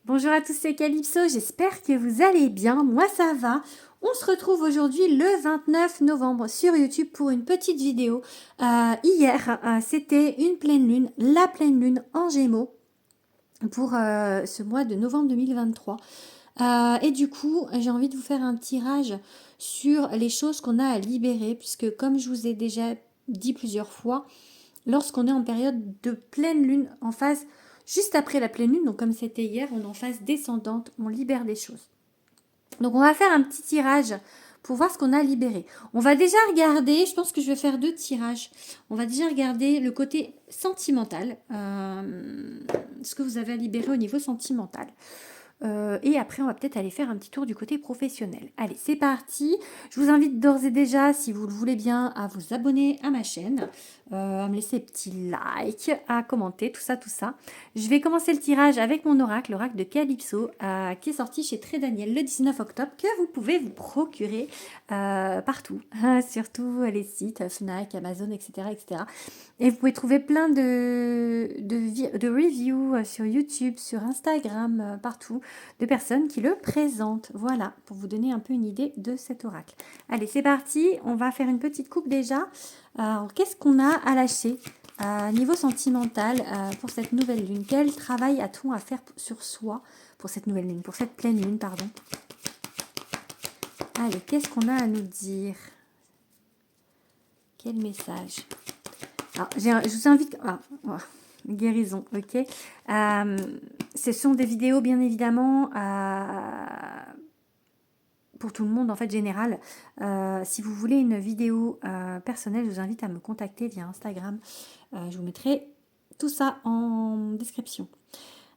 Bonjour à tous, c'est Calypso, j'espère que vous allez bien, moi ça va. On se retrouve aujourd'hui le 29 novembre sur YouTube pour une petite vidéo. Hier, c'était une pleine lune, la pleine lune en Gémeaux pour ce mois de novembre 2023. Et du coup, j'ai envie de vous faire un tirage sur les choses qu'on a à libérer, puisque comme je vous ai déjà dit plusieurs fois, lorsqu'on est en période de pleine lune, en phase juste après la pleine lune, donc comme c'était hier, on est en phase descendante, on libère des choses. Donc on va faire un petit tirage pour voir ce qu'on a libéré. On va déjà regarder, je pense que je vais faire 2 tirages. On va déjà regarder le côté sentimental, ce que vous avez à libérer au niveau sentimental. Et après, on va peut-être aller faire un petit tour du côté professionnel. Allez, c'est parti. Je vous invite d'ores et déjà, si vous le voulez bien, à vous abonner à ma chaîne, à me laisser petit like, à commenter, tout ça, tout ça. Je vais commencer le tirage avec mon oracle, l'oracle de Calypso, qui est sorti chez Très Daniel le 19 octobre, que vous pouvez vous procurer partout, surtout les sites Fnac, Amazon, etc., etc. Et vous pouvez trouver plein de reviews sur YouTube, sur Instagram, partout, de personnes qui le présentent. Voilà, pour vous donner un peu une idée de cet oracle. Allez, c'est parti. On va faire une petite coupe déjà. Alors, qu'est-ce qu'on a à lâcher niveau sentimental pour cette nouvelle lune? Quel travail a-t-on à faire sur soi pour cette nouvelle lune, pour cette pleine lune, pardon? Allez, qu'est-ce qu'on a à nous dire? Quel message? Alors, je vous invite... guérison, ok. Ce sont des vidéos, bien évidemment, pour tout le monde, en fait, général. Si vous voulez une vidéo personnelle, je vous invite à me contacter via Instagram. Je vous mettrai tout ça en description.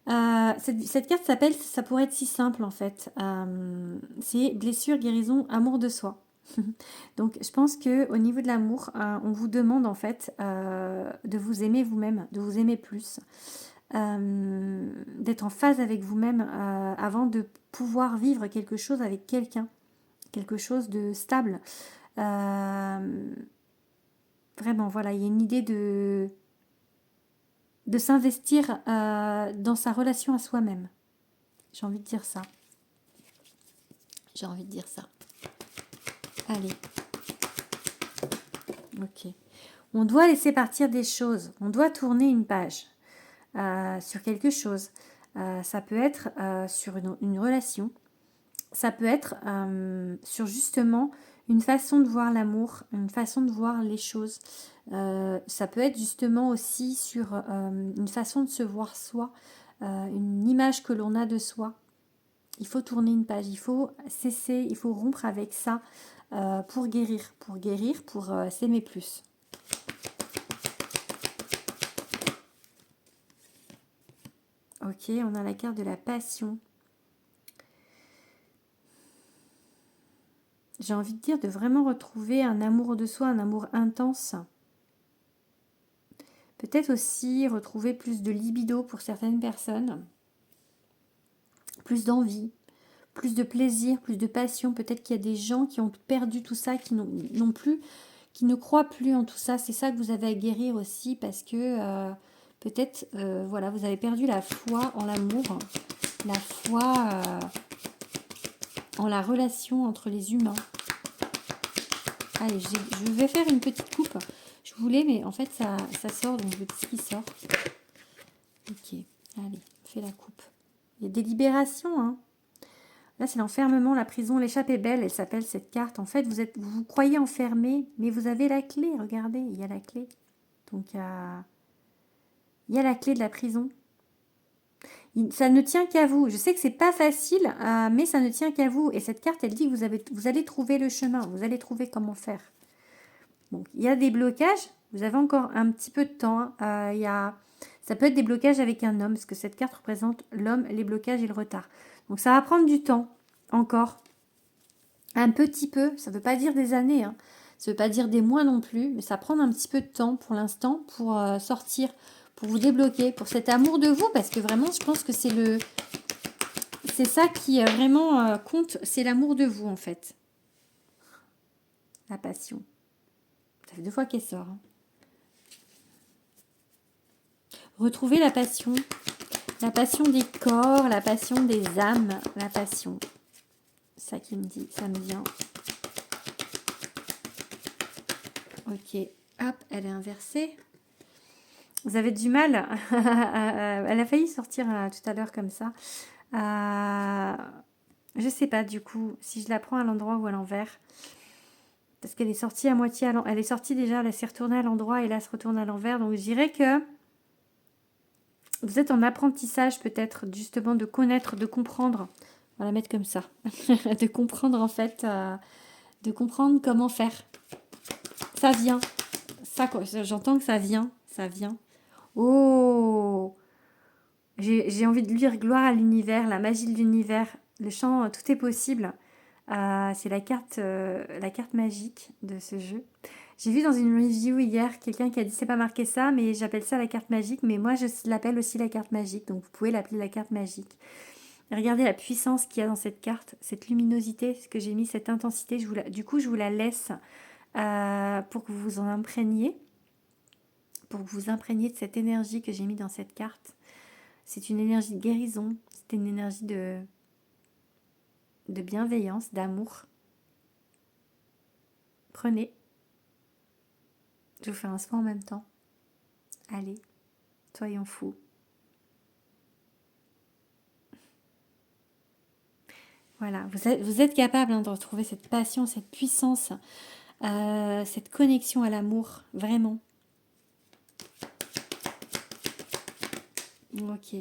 Cette carte s'appelle, ça pourrait être si simple, en fait. C'est blessure, guérison, amour de soi. Donc, je pense que au niveau de l'amour, on vous demande en fait de vous aimer vous-même, de vous aimer plus, d'être en phase avec vous-même avant de pouvoir vivre quelque chose avec quelqu'un, quelque chose de stable. Vraiment, voilà, il y a une idée de s'investir dans sa relation à soi-même. J'ai envie de dire ça. J'ai envie de dire ça. Allez. Ok. On doit laisser partir des choses. On doit tourner une page sur quelque chose. Ça peut être sur une relation. Ça peut être sur justement une façon de voir l'amour, une façon de voir les choses. Ça peut être justement aussi sur une façon de se voir soi, une image que l'on a de soi. Il faut tourner une page, il faut cesser, il faut rompre avec ça pour guérir, pour s'aimer plus. Ok, on a la carte de la passion. J'ai envie de dire de vraiment retrouver un amour de soi, un amour intense. Peut-être aussi retrouver plus de libido pour certaines personnes. Plus d'envie, plus de plaisir, plus de passion. Peut-être qu'il y a des gens qui ont perdu tout ça, qui n'ont plus, qui ne croient plus en tout ça. C'est ça que vous avez à guérir aussi parce que peut-être, voilà, vous avez perdu la foi en l'amour, la foi en la relation entre les humains. Allez, je vais faire une petite coupe. Je voulais, mais en fait, ça sort, donc je veux ce qui sort. Ok, allez, on fait la coupe. Il y a des libérations, hein. Là, c'est l'enfermement, la prison, l'échappée belle, elle s'appelle cette carte. En fait, vous vous croyez enfermé, mais vous avez la clé, regardez, il y a la clé. Donc, il y a la clé de la prison. Ça ne tient qu'à vous. Je sais que c'est pas facile, mais ça ne tient qu'à vous. Et cette carte, elle dit que vous allez trouver le chemin, vous allez trouver comment faire. Donc, il y a des blocages. Vous avez encore un petit peu de temps. Ça peut être des blocages avec un homme, parce que cette carte représente l'homme, les blocages et le retard. Donc, ça va prendre du temps, encore. Un petit peu. Ça ne veut pas dire des années. Hein. Ça ne veut pas dire des mois non plus. Mais ça prend un petit peu de temps pour l'instant pour sortir, pour vous débloquer, pour cet amour de vous. Parce que vraiment, je pense que c'est ça qui vraiment compte. C'est l'amour de vous, en fait. La passion. Ça fait 2 fois qu'elle sort. Hein. Retrouver la passion. La passion des corps, la passion des âmes, la passion. Ça qui me dit, ça me vient. Ok, hop, elle est inversée. Vous avez du mal. Elle a failli sortir tout à l'heure comme ça. Je sais pas du coup si je la prends à l'endroit ou à l'envers. Parce qu'elle est sortie à moitié à l'envers. Elle est sortie déjà, elle s'est retournée à l'endroit et là elle se retourne à l'envers. Donc je dirais que vous êtes en apprentissage peut-être justement de connaître, de comprendre. On va la mettre comme ça. De comprendre en fait, de comprendre comment faire. Ça vient. Ça, j'entends que ça vient. Ça vient. Oh! J'ai envie de lire gloire à l'univers, la magie de l'univers, le chant, tout est possible. C'est la carte magique de ce jeu. J'ai vu dans une review hier quelqu'un qui a dit c'est pas marqué ça, mais j'appelle ça la carte magique, mais moi je l'appelle aussi la carte magique, donc vous pouvez l'appeler la carte magique. Et regardez la puissance qu'il y a dans cette carte, cette luminosité, ce que j'ai mis, cette intensité. Du coup, je vous la laisse pour que vous vous en imprégniez, pour que vous imprégniez de cette énergie que j'ai mis dans cette carte. C'est une énergie de guérison, c'est une énergie de bienveillance, d'amour. Prenez. Je vous fais un soin en même temps. Allez, soyons fous. Voilà, vous êtes capable de retrouver cette passion, cette puissance, cette connexion à l'amour, vraiment. Ok.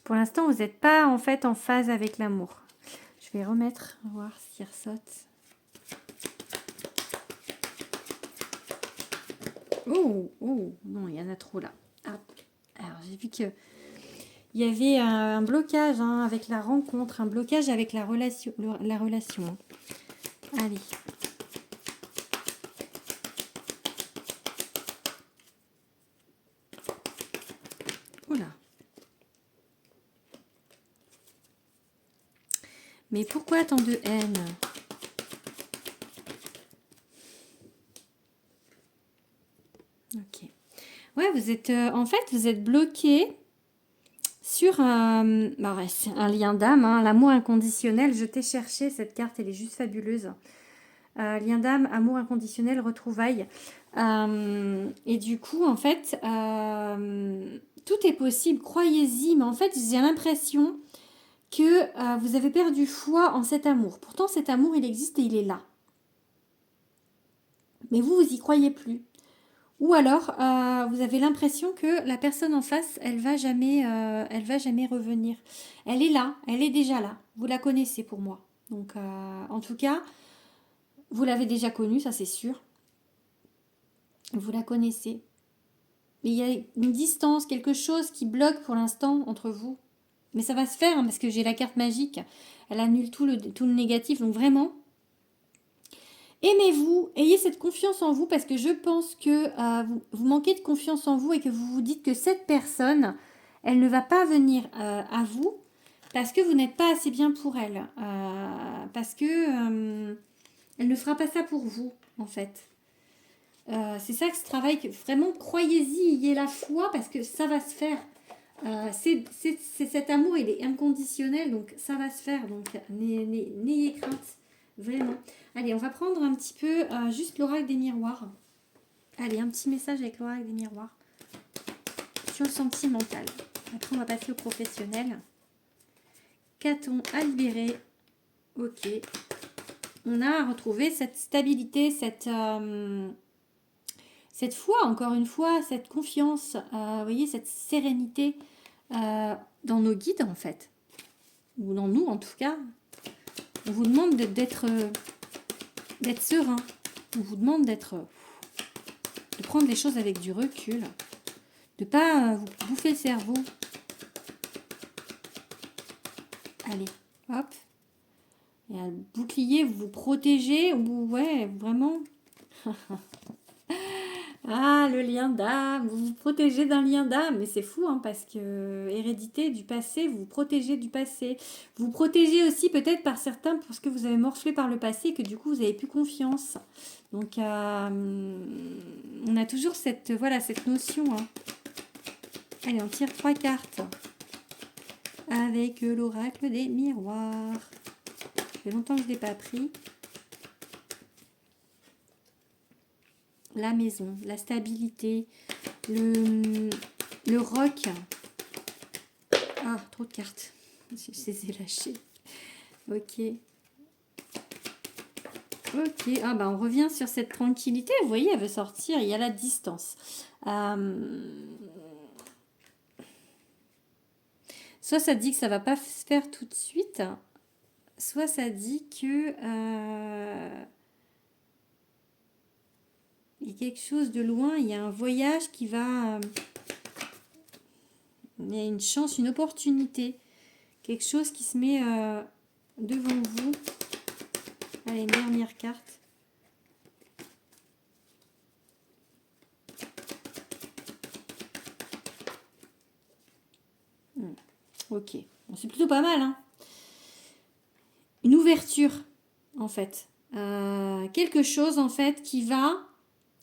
Pour l'instant, vous n'êtes pas en fait en phase avec l'amour. Je vais remettre, voir s'il ressaute. Oh, oh, non, il y en a trop là. Ah, alors, j'ai vu que il y avait un blocage avec la rencontre, un blocage avec la relation. Allez. Oula. Mais pourquoi tant de haine? Ok. Ouais, vous êtes en fait, vous êtes bloqué sur c'est un lien d'âme, l'amour inconditionnel. Je t'ai cherché cette carte, elle est juste fabuleuse. Lien d'âme, amour inconditionnel, retrouvailles. Et du coup, en fait, tout est possible, croyez-y. Mais en fait, j'ai l'impression que vous avez perdu foi en cet amour. Pourtant, cet amour, il existe et il est là. Mais vous y croyez plus. Ou alors, vous avez l'impression que la personne en face, elle va jamais revenir. Elle est là, elle est déjà là. Vous la connaissez pour moi. Donc, en tout cas, vous l'avez déjà connue, ça c'est sûr. Vous la connaissez. Mais il y a une distance, quelque chose qui bloque pour l'instant entre vous. Mais ça va se faire parce que j'ai la carte magique. Elle annule tout le négatif. Donc vraiment, aimez-vous, ayez cette confiance en vous parce que je pense que vous manquez de confiance en vous et que vous vous dites que cette personne, elle ne va pas venir à vous parce que vous n'êtes pas assez bien pour elle. Parce que elle ne fera pas ça pour vous, en fait. C'est ça que ce travail, vraiment croyez-y, ayez la foi parce que ça va se faire. C'est cet amour, il est inconditionnel, donc ça va se faire. Donc n'ayez crainte, vraiment. Allez, on va prendre un petit peu juste l'oracle des miroirs. Allez, un petit message avec l'oracle des miroirs sur le sentimental. Après, on va passer au professionnel. Qu'a-t-on à libérer? Ok. On a retrouvé cette stabilité, cette foi, encore une fois, cette confiance, vous voyez, cette sérénité dans nos guides, en fait. Ou dans nous, en tout cas. On vous demande d'être serein. On vous demande de prendre les choses avec du recul. De ne pas vous bouffer le cerveau. Allez, hop. Et un bouclier, vous vous protégez. Ou ouais, vraiment. Ah, le lien d'âme, vous vous protégez d'un lien d'âme, mais c'est fou, hein, parce que hérédité du passé, vous vous protégez du passé. Vous vous protégez aussi peut-être par certains parce que vous avez morflé par le passé et que du coup vous avez plus confiance. Donc on a toujours cette, voilà, cette notion. Hein. Allez, on tire 3 cartes avec l'oracle des miroirs. Ça fait longtemps que je ne l'ai pas pris. La maison, la stabilité, le roc. Ah, trop de cartes. Je les ai lâchées. Ok. Ok. Ah, bah, on revient sur cette tranquillité. Vous voyez, elle veut sortir. Il y a la distance. Soit ça dit que ça va pas se faire tout de suite. Soit ça dit que... il y a quelque chose de loin. Il y a un voyage qui va... il y a une chance, une opportunité. Quelque chose qui se met devant vous. Allez, une dernière carte. Ok, bon, c'est plutôt pas mal. Hein. Une ouverture, en fait. Quelque chose, en fait, qui va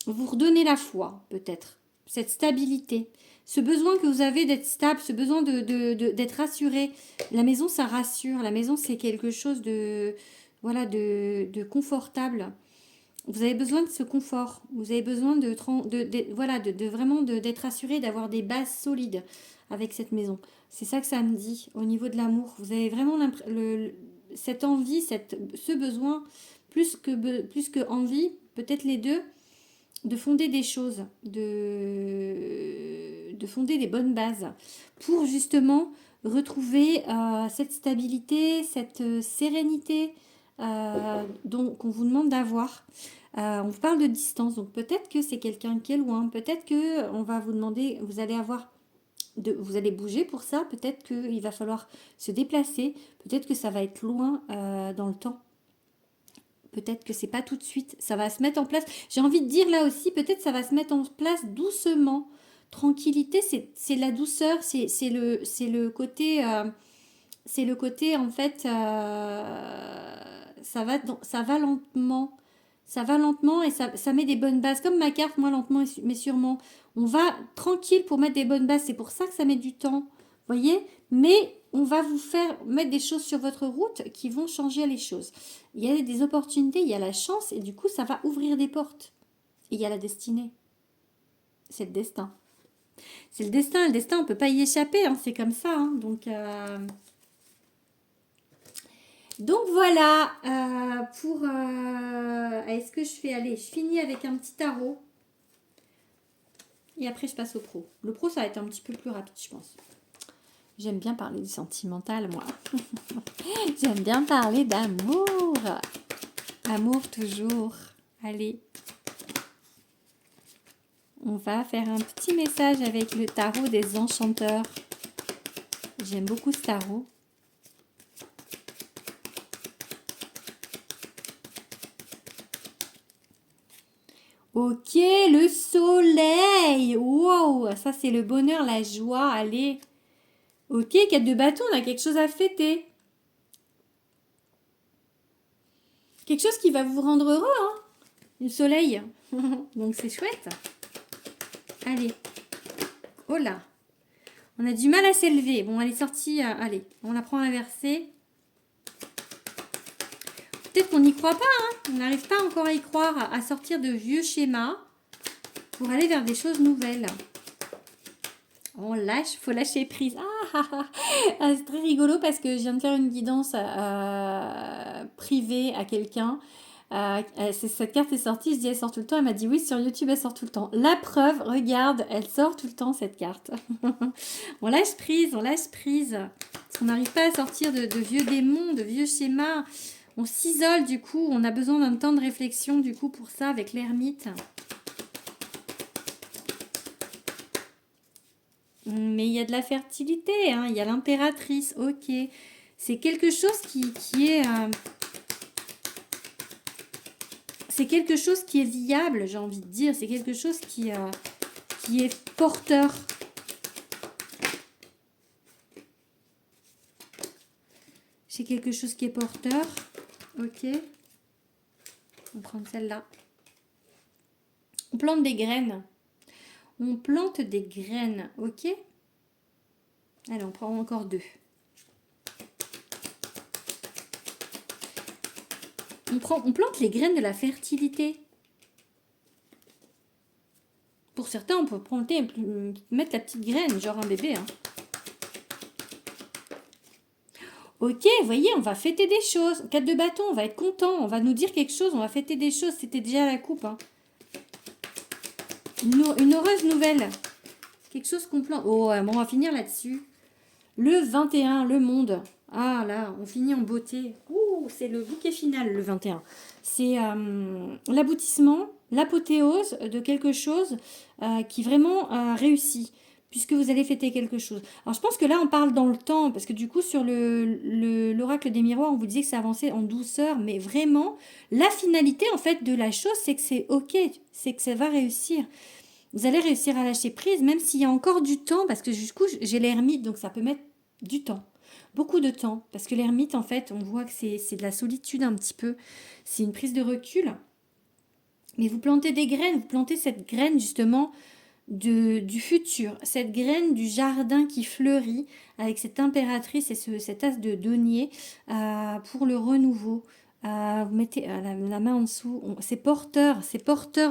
vous redonner la foi, peut-être. Cette stabilité. Ce besoin que vous avez d'être stable, ce besoin d'être rassuré. La maison, ça rassure. La maison, c'est quelque chose de, voilà, de confortable. Vous avez besoin de ce confort. Vous avez besoin voilà, vraiment d'être rassuré, d'avoir des bases solides avec cette maison. C'est ça que ça me dit au niveau de l'amour. Vous avez vraiment cette envie, ce besoin, plus que envie, peut-être les deux, de fonder des choses, de fonder des bonnes bases pour justement retrouver cette stabilité, cette sérénité qu'on vous demande d'avoir. On vous parle de distance, donc peut-être que c'est quelqu'un qui est loin, peut-être que on va vous demander, vous allez bouger pour ça, peut-être qu'il va falloir se déplacer, peut-être que ça va être loin dans le temps. Peut-être que c'est pas tout de suite, ça va se mettre en place. J'ai envie de dire là aussi, peut-être ça va se mettre en place doucement. Tranquillité, c'est la douceur, c'est le côté, en fait, ça va lentement. Ça va lentement et ça met des bonnes bases. Comme ma carte, moi, lentement mais sûrement. On va tranquille pour mettre des bonnes bases. C'est pour ça que ça met du temps. Voyez? Mais on va vous faire mettre des choses sur votre route qui vont changer les choses. Il y a des opportunités, il y a la chance et du coup, ça va ouvrir des portes. Et il y a la destinée. C'est le destin. C'est le destin. Le destin, on ne peut pas y échapper. Hein, c'est comme ça. Hein, donc voilà, est-ce que je fais... Allez, je finis avec un petit tarot. Et après, je passe au pro. Le pro, ça va être un petit peu plus rapide, je pense. J'aime bien parler du sentimental, moi. J'aime bien parler d'amour. Amour toujours. Allez. On va faire un petit message avec le tarot des enchanteurs. J'aime beaucoup ce tarot. Ok, le soleil. Wow, ça c'est le bonheur, la joie. Allez. Ok, 4 de bâton, on a quelque chose à fêter. Quelque chose qui va vous rendre heureux, hein. Le soleil. Donc c'est chouette. Allez. Oh là. On a du mal à s'élever. Bon, elle est sortie. Allez, on la prend inversée. Peut-être qu'on n'y croit pas. Hein. On n'arrive pas encore à y croire, à sortir de vieux schémas pour aller vers des choses nouvelles. On lâche, faut lâcher prise. C'est très rigolo parce que je viens de faire une guidance privée à quelqu'un. Cette carte est sortie, je dis elle sort tout le temps. Elle m'a dit oui, sur YouTube elle sort tout le temps. La preuve, regarde, elle sort tout le temps cette carte. On lâche prise, on lâche prise. Parce qu'on n'arrive pas à sortir de vieux démons, de vieux schémas. On s'isole du coup, on a besoin d'un temps de réflexion du coup pour ça avec l'ermite. Mais il y a de la fertilité, hein, il y a l'impératrice, ok. C'est quelque chose qui est... c'est quelque chose qui est viable, j'ai envie de dire. C'est quelque chose qui est porteur. C'est quelque chose qui est porteur. Ok. On va prendre celle-là. On plante des graines. On plante des graines. Ok. Allez, on prend encore 2. On plante les graines de la fertilité. Pour certains, on peut planter, mettre la petite graine, genre un bébé. Hein. Ok, vous voyez, on va fêter des choses. 4 de bâton, on va être content. On va nous dire quelque chose, on va fêter des choses. C'était déjà la coupe. Hein. Une heureuse nouvelle. Quelque chose qu'on plante. Oh, bon, on va finir là-dessus. Le 21, le monde. Ah là, on finit en beauté. Ouh, c'est le bouquet final, le 21. C'est l'aboutissement, l'apothéose de quelque chose qui vraiment réussit, puisque vous allez fêter quelque chose. Alors, je pense que là, on parle dans le temps, parce que du coup, sur l'oracle des miroirs, on vous disait que ça avançait en douceur, mais vraiment, la finalité, en fait, de la chose, c'est que c'est OK, c'est que ça va réussir. Vous allez réussir à lâcher prise, même s'il y a encore du temps, parce que jusqu'où j'ai l'ermite, donc ça peut mettre du temps. Beaucoup de temps, parce que l'ermite, en fait, on voit que c'est de la solitude un petit peu. C'est une prise de recul. Mais vous plantez des graines, vous plantez cette graine, justement, du futur. Cette graine du jardin qui fleurit, avec cette impératrice et cet as de denier pour le renouveau. Vous mettez la main en dessous, c'est porteur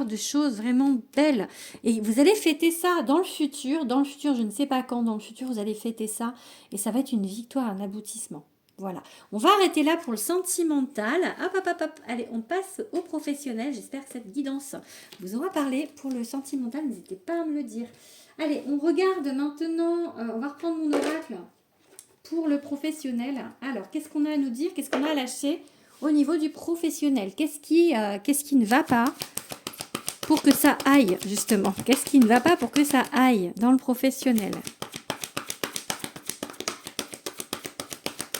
de choses vraiment belles. Et vous allez fêter ça dans le futur, je ne sais pas quand, dans le futur, vous allez fêter ça. Et ça va être une victoire, un aboutissement. Voilà, on va arrêter là pour le sentimental. Hop, hop, hop, hop. Allez, on passe au professionnel. J'espère que cette guidance vous aura parlé. Pour le sentimental, n'hésitez pas à me le dire. Allez, on regarde maintenant, on va reprendre mon oracle pour le professionnel. Alors, qu'est-ce qu'on a à nous dire? Qu'est-ce qu'on a à lâcher au niveau du professionnel? Qu'est-ce qui ne va pas pour que ça aille, justement? Qu'est-ce qui ne va pas pour que ça aille dans le professionnel?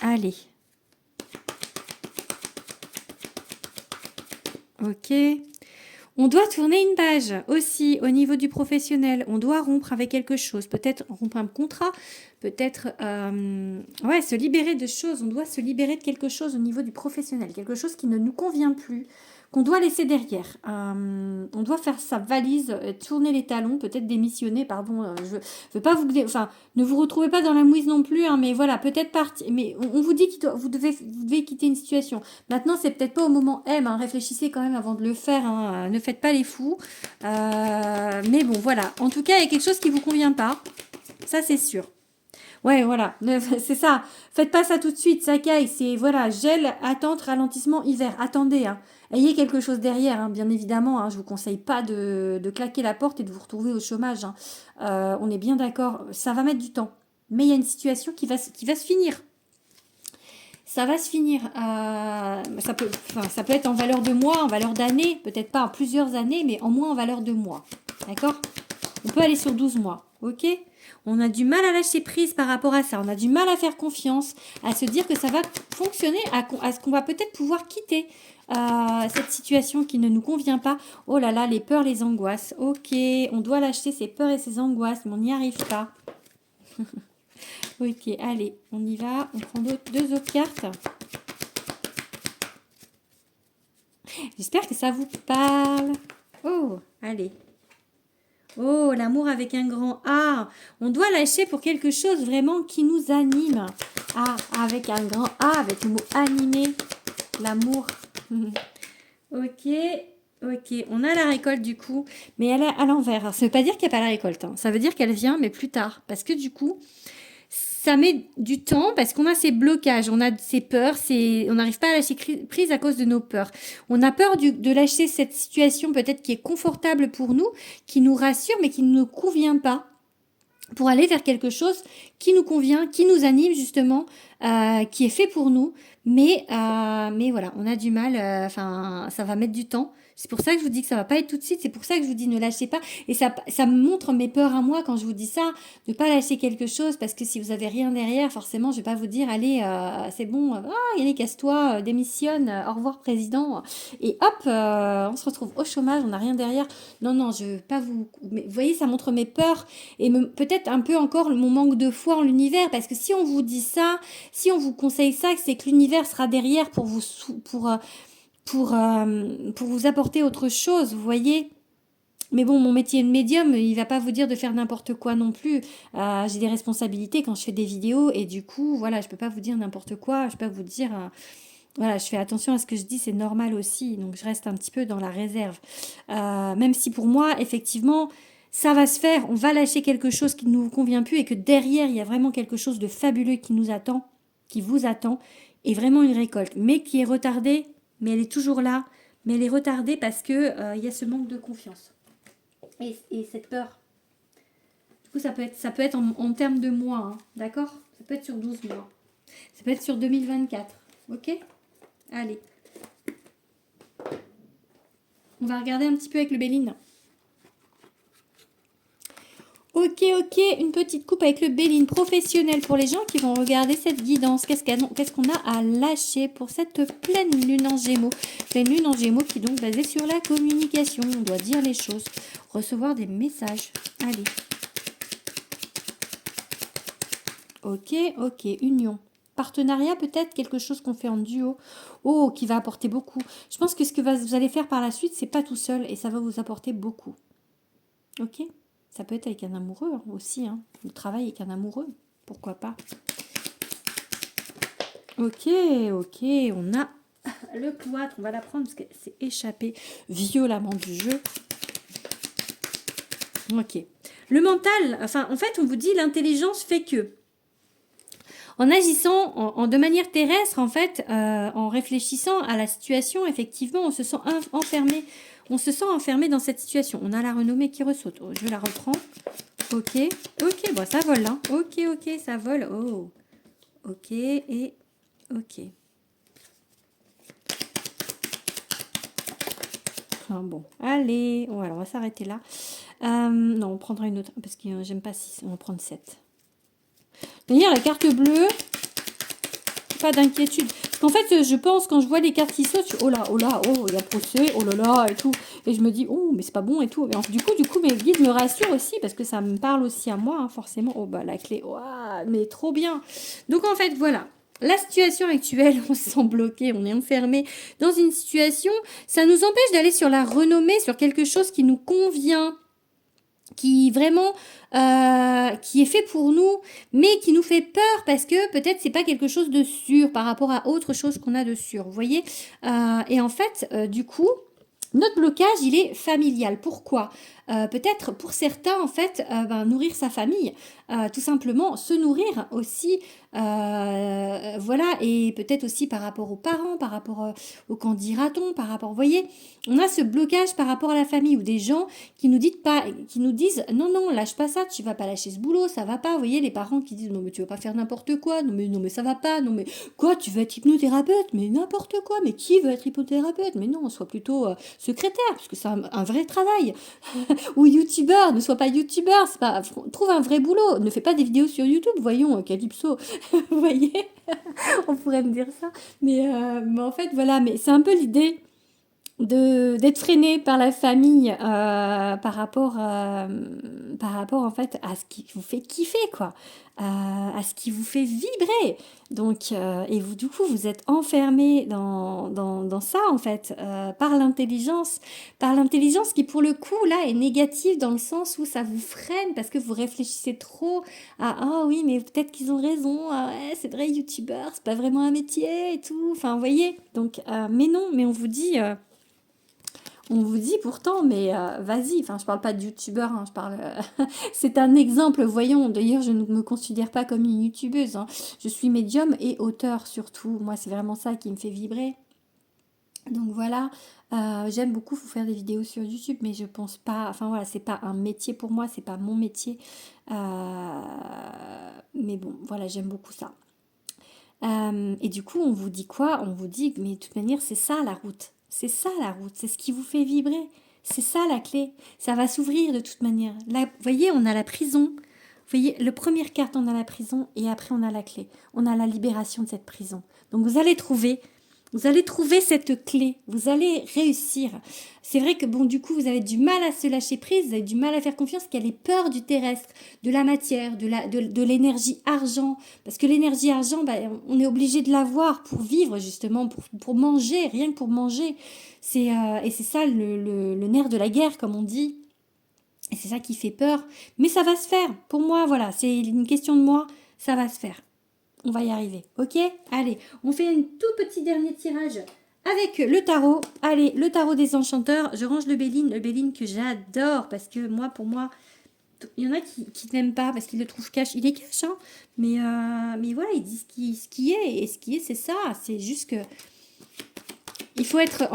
Allez. Ok. On doit tourner une page aussi au niveau du professionnel. On doit rompre avec quelque chose. Peut-être rompre un contrat. Peut-être se libérer de choses. On doit se libérer de quelque chose au niveau du professionnel. Quelque chose qui ne nous convient plus. Qu'on doit laisser derrière. On doit faire sa valise, tourner les talons, peut-être démissionner, pardon. Je veux pas vous... Enfin, ne vous retrouvez pas dans la mouise non plus, hein, mais voilà, peut-être partir. Mais on vous dit que vous devez quitter une situation. Maintenant, c'est peut-être pas au moment M, hein, réfléchissez quand même avant de le faire, hein, ne faites pas les fous. Mais bon, voilà. En tout cas, il y a quelque chose qui vous convient pas. Ça, c'est sûr. Ouais, voilà, c'est ça. Faites pas ça tout de suite, ça caille. C'est, voilà, gel, attente, ralentissement, hiver. Attendez, hein. Ayez quelque chose derrière, hein, bien évidemment. Hein, je vous conseille pas de claquer la porte et de vous retrouver au chômage. Hein. On est bien d'accord, ça va mettre du temps. Mais il y a une situation qui va se finir. Ça va se finir. Ça peut être en valeur de mois, en valeur d'années. Peut-être pas en plusieurs années, mais en moins en valeur de mois. D'accord? On peut aller sur 12 mois. Ok? On a du mal à lâcher prise par rapport à ça. On a du mal à faire confiance, à se dire que ça va fonctionner, à ce qu'on va peut-être pouvoir quitter cette situation qui ne nous convient pas. Oh là là, les peurs, les angoisses. Ok, on doit lâcher ces peurs et ces angoisses, mais on n'y arrive pas. Ok, allez, on y va. On prend deux autres cartes. J'espère que ça vous parle. Oh, allez. Oh, l'amour avec un grand A. On doit lâcher pour quelque chose vraiment qui nous anime. Ah, avec un grand A, avec le mot animé. L'amour. Ok, on a la récolte du coup, mais elle est à l'envers. Ça ne veut pas dire qu'il n'y a pas la récolte. Hein. Ça veut dire qu'elle vient, mais plus tard. Parce que du coup, ça met du temps parce qu'on a ces blocages, on a ces peurs, on n'arrive pas à lâcher prise à cause de nos peurs. On a peur de lâcher cette situation peut-être qui est confortable pour nous, qui nous rassure, mais qui ne nous convient pas, pour aller vers quelque chose qui nous convient, qui nous anime justement, qui est fait pour nous. Mais voilà, on a du mal, ça va mettre du temps. C'est pour ça que je vous dis que ça va pas être tout de suite. C'est pour ça que je vous dis ne lâchez pas. Et ça me montre mes peurs à moi quand je vous dis ça. Ne pas lâcher quelque chose parce que si vous avez rien derrière, forcément, je vais pas vous dire allez, c'est bon, allez, casse-toi, démissionne, au revoir président. Et hop, on se retrouve au chômage, on n'a rien derrière. Non, non, je veux pas vous. Mais vous voyez, ça montre mes peurs et peut-être un peu encore mon manque de foi en l'univers parce que si on vous dit ça, si on vous conseille ça, c'est que l'univers sera derrière pour vous pour vous apporter autre chose, vous voyez. Mais bon, mon métier de médium, il va pas vous dire de faire n'importe quoi non plus. J'ai des responsabilités quand je fais des vidéos et du coup, voilà, je peux pas vous dire n'importe quoi. Je peux pas vous dire, voilà, je fais attention à ce que je dis, c'est normal aussi. Donc je reste un petit peu dans la réserve. Même si pour moi, effectivement, ça va se faire. On va lâcher quelque chose qui ne nous convient plus et que derrière, il y a vraiment quelque chose de fabuleux qui nous attend, qui vous attend, et vraiment une récolte, mais qui est retardée, mais elle est toujours là. Mais elle est retardée parce que il y a ce manque de confiance et cette peur. Du coup, ça peut être en termes de mois, hein, d'accord? Ça peut être sur 12 mois. Ça peut être sur 2024, ok? Allez. On va regarder un petit peu avec le Béline. Ok, une petite coupe avec le Béline professionnel pour les gens qui vont regarder cette guidance. Qu'est-ce qu'on a à lâcher pour cette pleine lune en Gémeaux? Pleine lune en Gémeaux qui est donc basée sur la communication. On doit dire les choses, recevoir des messages. Allez. Ok, union. Partenariat peut-être, quelque chose qu'on fait en duo. Oh, qui va apporter beaucoup. Je pense que ce que vous allez faire par la suite, c'est pas tout seul et ça va vous apporter beaucoup. Ok? Ça peut être avec un amoureux aussi. Hein. Le travail avec un amoureux. Pourquoi pas? Ok, on a le cloître. On va la prendre parce que c'est échappé violemment du jeu. Ok. Le mental, enfin, en fait, on vous dit l'intelligence fait que. En agissant de manière terrestre, en fait, en réfléchissant à la situation, effectivement, on se sent enfermé. On se sent enfermé dans cette situation. On a la renommée qui ressaute. Oh, je la reprends. Ok, bon, ça vole, hein. Ok, ça vole. Oh, ok, et ok. Ah, bon, allez. Oh, alors, on va s'arrêter là. Non, on prendra une autre, parce que j'aime pas 6. On va prendre 7. D'ailleurs, la carte bleue, pas d'inquiétude. En fait, je pense, quand je vois les cartes qui sautent, oh là, oh, il y a procès, oh là là, et tout. Et je me dis, oh, mais c'est pas bon et tout. Et du coup, mes guides me rassurent aussi, parce que ça me parle aussi à moi, hein, forcément. Oh, bah, la clé, oh, mais trop bien. Donc, en fait, voilà. La situation actuelle, on se sent bloqué, on est enfermé dans une situation. Ça nous empêche d'aller sur la renommée, sur quelque chose qui nous convient, qui vraiment qui est fait pour nous, mais qui nous fait peur parce que peut-être c'est pas quelque chose de sûr par rapport à autre chose qu'on a de sûr, vous voyez. Et en fait, du coup, notre blocage, il est familial. Pourquoi? Peut-être pour certains, en fait, nourrir sa famille, tout simplement, se nourrir aussi, voilà, et peut-être aussi par rapport aux parents, par rapport au qu'en dira-t-on, par rapport, vous voyez, on a ce blocage par rapport à la famille ou des gens qui nous disent non, lâche pas ça, tu vas pas lâcher ce boulot, ça va pas, vous voyez, les parents qui disent non mais tu vas pas faire n'importe quoi, non mais ça va pas, non mais quoi, tu veux être hypnothérapeute, mais n'importe quoi, mais qui veut être hypnothérapeute, mais non, sois plutôt secrétaire, parce que c'est un vrai travail. Ou youtubeur, ne sois pas youtubeur, c'est pas, trouve un vrai boulot, ne fais pas des vidéos sur YouTube, voyons, Calypso, vous voyez, on pourrait me dire ça, mais en fait, voilà, mais c'est un peu l'idée d'être freiné par la famille par rapport en fait à ce qui vous fait kiffer quoi, à ce qui vous fait vibrer. Donc et vous du coup vous êtes enfermé dans ça en fait, par l'intelligence qui pour le coup là est négative dans le sens où ça vous freine parce que vous réfléchissez trop à ah oui mais peut-être qu'ils ont raison, ah, ouais, c'est vrai youtubeur c'est pas vraiment un métier et tout, enfin vous voyez, donc mais non, mais on vous dit pourtant, mais vas-y, enfin je parle pas de youtubeur, hein, je parle, c'est un exemple, voyons, d'ailleurs je ne me considère pas comme une youtubeuse, hein. Je suis médium et auteur surtout, moi c'est vraiment ça qui me fait vibrer. Donc voilà, j'aime beaucoup vous faire des vidéos sur YouTube, mais je pense pas, enfin voilà, c'est pas un métier pour moi, c'est pas mon métier, mais bon, voilà, j'aime beaucoup ça. Et du coup, on vous dit quoi? On vous dit, mais de toute manière, c'est ça la route. C'est ça la route, c'est ce qui vous fait vibrer. C'est ça la clé. Ça va s'ouvrir de toute manière. Là, vous voyez, on a la prison. Vous voyez, le première carte, on a la prison et après on a la clé. On a la libération de cette prison. Donc vous allez trouver cette clé. Vous allez réussir. C'est vrai que bon, du coup, vous avez du mal à se lâcher prise, vous avez du mal à faire confiance, qu'il y a les peurs du terrestre, de la matière, de l'énergie argent. Parce que l'énergie argent, on est obligé de l'avoir pour vivre justement, pour manger, rien que pour manger. Et c'est ça le nerf de la guerre, comme on dit. Et c'est ça qui fait peur. Mais ça va se faire. Pour moi, voilà, c'est une question de moi. Ça va se faire. On va y arriver. Ok? Allez, on fait un tout petit dernier tirage avec le tarot. Allez, le tarot des enchanteurs. Je range le Béline que j'adore. Parce que moi, pour moi, il y en a qui n'aiment pas parce qu'ils le trouvent cash. Il est cash, hein. Mais voilà, il dit ce qui est. Et ce qui est, c'est ça. C'est juste que il faut être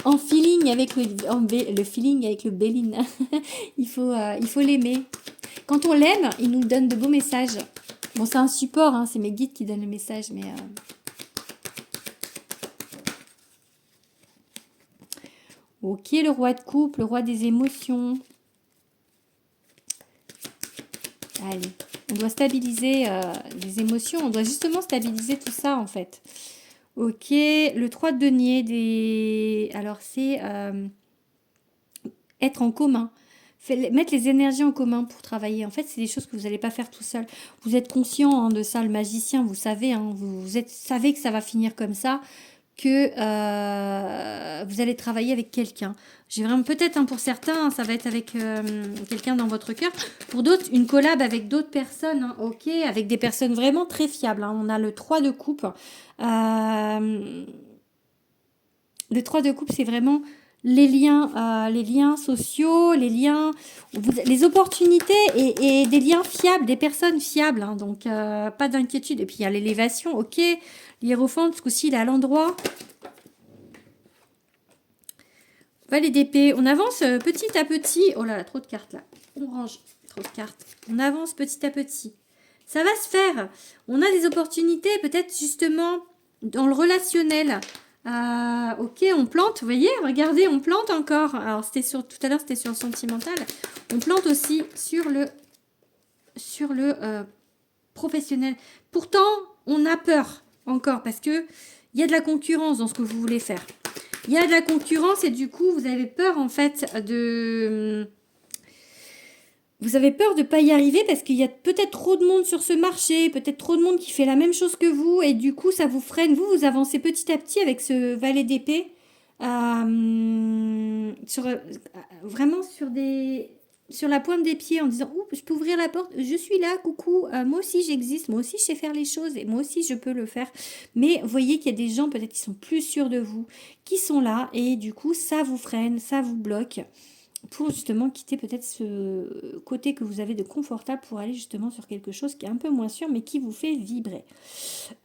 en feeling avec le feeling avec le Béline. il faut l'aimer. Quand on l'aime, il nous donne de beaux messages. Bon, c'est un support, hein, c'est mes guides qui donnent le message, mais... Ok, le roi de coupe, le roi des émotions. Allez, on doit stabiliser les émotions, on doit justement stabiliser tout ça, en fait. Ok, le 3 de denier, alors c'est être en commun. Mettre les énergies en commun pour travailler. En fait, c'est des choses que vous n'allez pas faire tout seul. Vous êtes conscient hein, de ça, le magicien, vous savez, hein, savez que ça va finir comme ça, que vous allez travailler avec quelqu'un. J'ai vraiment, peut-être hein, pour certains, hein, ça va être avec quelqu'un dans votre cœur. Pour d'autres, une collab avec d'autres personnes, hein, ok, avec des personnes vraiment très fiables. Hein. On a le 3 de coupe. Le 3 de coupe, c'est vraiment les liens sociaux, les opportunités et des liens fiables, des personnes fiables. Hein, donc, pas d'inquiétude. Et puis, il y a l'élévation, ok. L'hiérophante, ce coup-ci, il est à l'endroit. Valet d'épée. On avance petit à petit. Oh là là, trop de cartes là. On range. Trop de cartes. On avance petit à petit. Ça va se faire. On a des opportunités, peut-être justement dans le relationnel. Ok, on plante, vous voyez, regardez, on plante encore. Alors, tout à l'heure, c'était sur le sentimental. On plante aussi sur le professionnel. Pourtant, on a peur encore parce que il y a de la concurrence dans ce que vous voulez faire. Il y a de la concurrence et du coup, vous avez peur en fait de... Vous avez peur de ne pas y arriver parce qu'il y a peut-être trop de monde sur ce marché, peut-être trop de monde qui fait la même chose que vous et du coup ça vous freine. Vous avancez petit à petit avec ce valet d'épée vraiment sur la pointe des pieds en disant « Ouh, je peux ouvrir la porte, je suis là, coucou, moi aussi j'existe, moi aussi je sais faire les choses et moi aussi je peux le faire. » Mais vous voyez qu'il y a des gens peut-être qui sont plus sûrs de vous, qui sont là et du coup ça vous freine, ça vous bloque pour justement quitter peut-être ce côté que vous avez de confortable pour aller justement sur quelque chose qui est un peu moins sûr mais qui vous fait vibrer.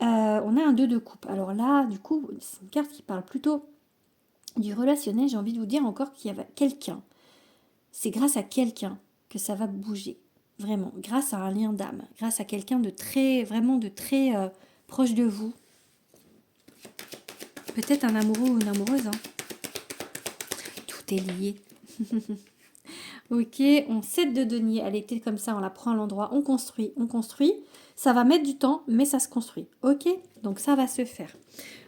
On a un 2 de coupe. Alors là, du coup, c'est une carte qui parle plutôt du relationnel. J'ai envie de vous dire encore qu'il y a quelqu'un. C'est grâce à quelqu'un que ça va bouger. Vraiment, grâce à un lien d'âme, grâce à quelqu'un de très, vraiment de très proche de vous. Peut-être un amoureux ou une amoureuse. Hein. Tout est lié. Ok, on 7 de denier, elle était comme ça, on la prend à l'endroit, on construit. Ça va mettre du temps, mais ça se construit. Ok, donc ça va se faire.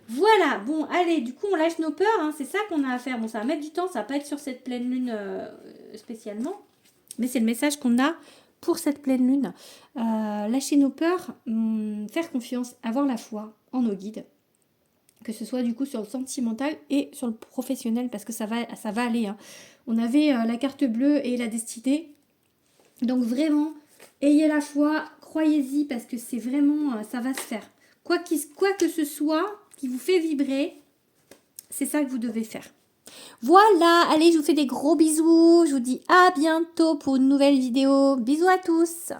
Voilà, bon, allez, du coup, on lâche nos peurs, hein, c'est ça qu'on a à faire. Bon, ça va mettre du temps, ça va pas être sur cette pleine lune spécialement, mais c'est le message qu'on a pour cette pleine lune. Lâcher nos peurs, faire confiance, avoir la foi en nos guides. Que ce soit du coup sur le sentimental et sur le professionnel parce que ça va aller. Hein. On avait la carte bleue et la destinée. Donc vraiment, ayez la foi, croyez-y parce que c'est vraiment, ça va se faire. Quoi que ce soit qui vous fait vibrer, c'est ça que vous devez faire. Voilà, allez, je vous fais des gros bisous. Je vous dis à bientôt pour une nouvelle vidéo. Bisous à tous.